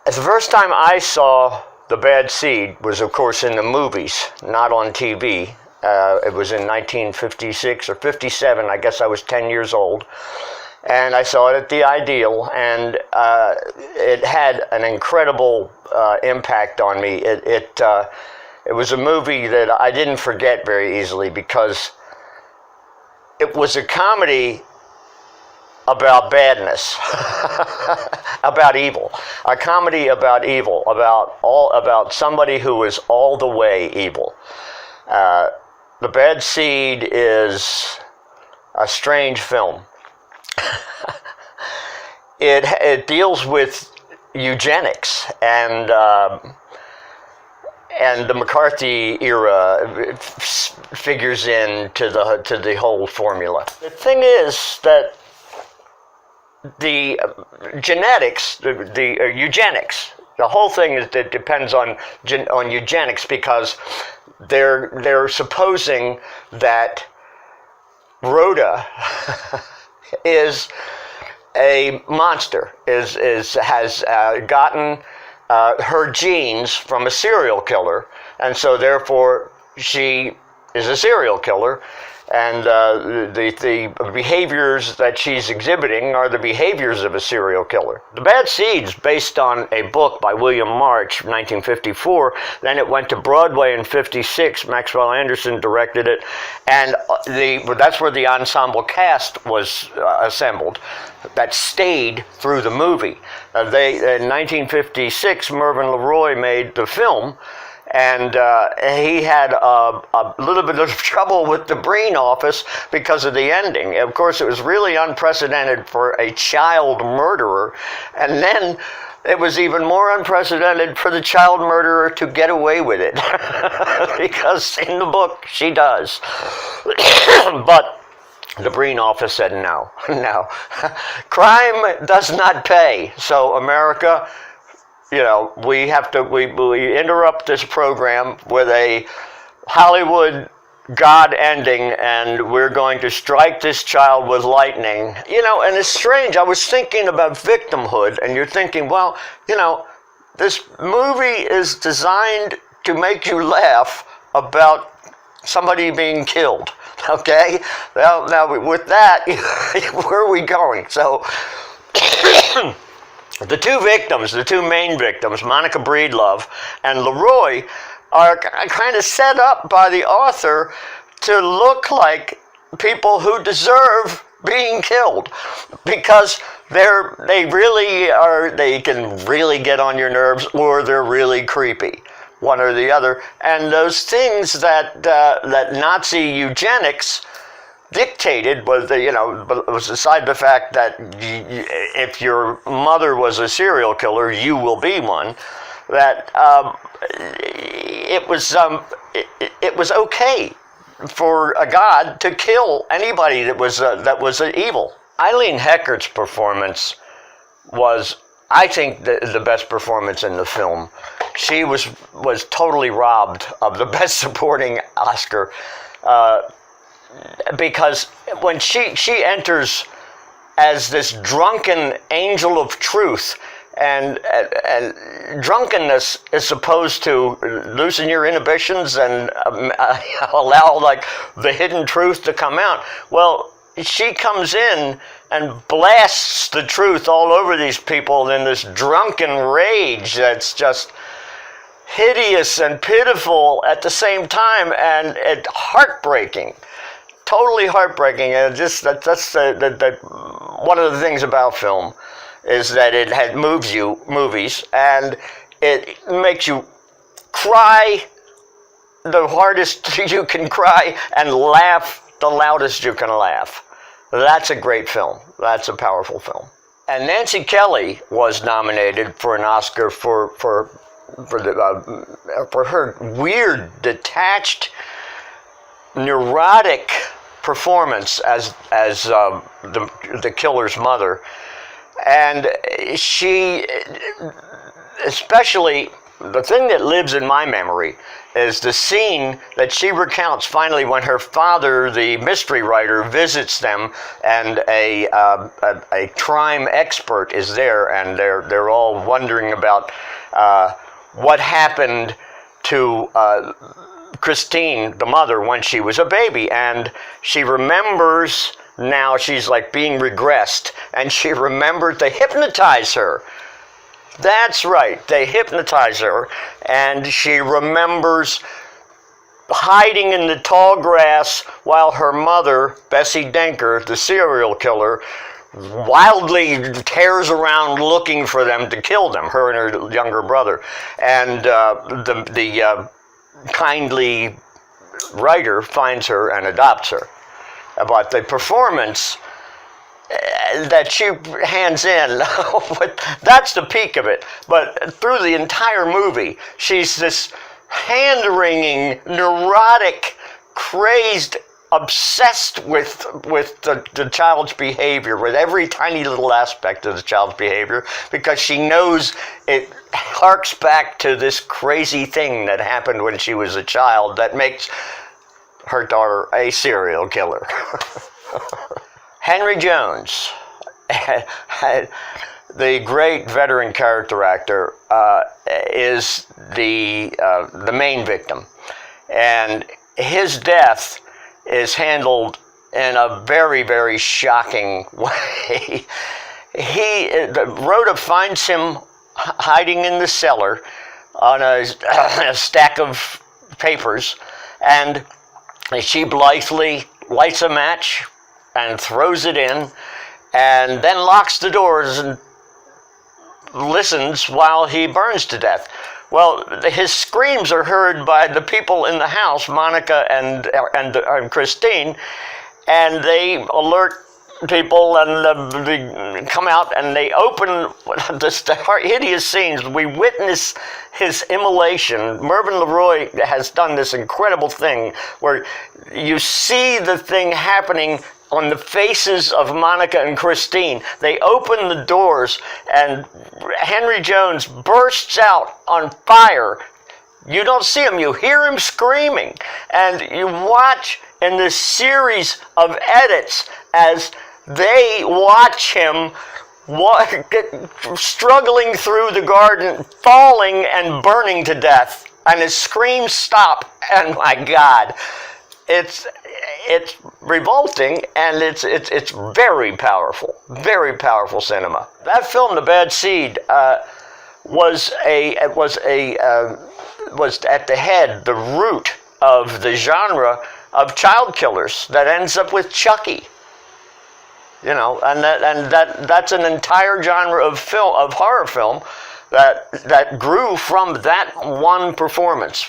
The first time I saw The Bad Seed was, of course, in the movies, not on TV. It was in 1956 or 57. I guess I was 10 years old. And I saw it at the Ideal, and it had an incredible impact on me. It was a movie that I didn't forget very easily because it was a comedy about badness, about evil, a comedy about evil, about somebody who is all the way evil. The Bad Seed is a strange film. It deals with eugenics and the McCarthy era figures into the whole formula. The thing is that the genetics, the eugenics, the whole thing it depends on eugenics because they're supposing that Rhoda is a monster, has gotten her genes from a serial killer, and so therefore she is a serial killer, and the behaviors that she's exhibiting are the behaviors of a serial killer. The Bad Seed's based on a book by William March, 1954. Then it went to Broadway in 56. Maxwell Anderson directed it, and that's where the ensemble cast was assembled that stayed through the movie. In 1956, Mervyn LeRoy made the film, and he had a little bit of trouble with the Breen office because of the ending. Of course, it was really unprecedented for a child murderer, and then it was even more unprecedented for the child murderer to get away with it, because in the book she does. But the Breen office said no. Crime does not pay. So America, we interrupt this program with a Hollywood God ending, and we're going to strike this child with lightning. And it's strange. I was thinking about victimhood, and you're thinking, well, this movie is designed to make you laugh about somebody being killed. Okay? Well, now with that, where are we going? So, the two main victims, Monica Breedlove and LeRoy, are kind of set up by the author to look like people who deserve being killed, because they can really get on your nerves, or they're really creepy. One or the other, and those things that Nazi eugenics dictated was aside the fact that if your mother was a serial killer, you will be one. That it was okay for a god to kill anybody that was evil. Eileen Heckert's performance was, I think, the best performance in the film. She was totally robbed of the Best Supporting Oscar because when she enters as this drunken angel of truth, and drunkenness is supposed to loosen your inhibitions and allow the hidden truth to come out. Well, she comes in and blasts the truth all over these people in this drunken rage that's just hideous and pitiful at the same time, and heartbreaking, totally heartbreaking. And that's one of the things about film is that it movies, and it makes you cry the hardest you can cry and laugh the loudest you can laugh. That's a great film. That's a powerful film. And Nancy Kelly was nominated for an Oscar for her weird, detached, neurotic performance as the killer's mother, and she, especially the thing that lives in my memory is the scene that she recounts finally when her father, the mystery writer, visits them, and a crime expert is there, and they're all wondering about what happened to Christine, the mother, when she was a baby, and she remembers. Now she's like being regressed, and she remembers they hypnotize her. That's right, they hypnotize her, and she remembers hiding in the tall grass while her mother, Bessie Denker, the serial killer, wildly tears around looking for them to kill them, her and her younger brother. And the kindly writer finds her and adopts her. But the performance that she hands in, that's the peak of it. But through the entire movie, she's this hand-wringing, neurotic, crazed, obsessed with the child's behavior, with every tiny little aspect of the child's behavior, because she knows it harks back to this crazy thing that happened when she was a child that makes her daughter a serial killer. Henry Jones, the great veteran character actor, is the main victim, and his death is handled in a very, very shocking way. Rhoda finds him hiding in the cellar on a stack of papers, and she blithely lights a match and throws it in, and then locks the doors and listens while he burns to death. Well, his screams are heard by the people in the house, Monica and Christine, and they alert people, and they come out and they open this hideous scenes. We witness his immolation. Mervyn LeRoy has done this incredible thing where you see the thing happening on the faces of Monica and Christine. They open the doors, and Henry Jones bursts out on fire. You don't see him, you hear him screaming. And you watch in this series of edits as they watch him struggling through the garden, falling and burning to death. And his screams stop, and my God, it's revolting, and it's very powerful cinema. That film, The Bad Seed, was at the head, the root of the genre of child killers that ends up with Chucky. You know, and that's an entire genre of horror film that grew from that one performance.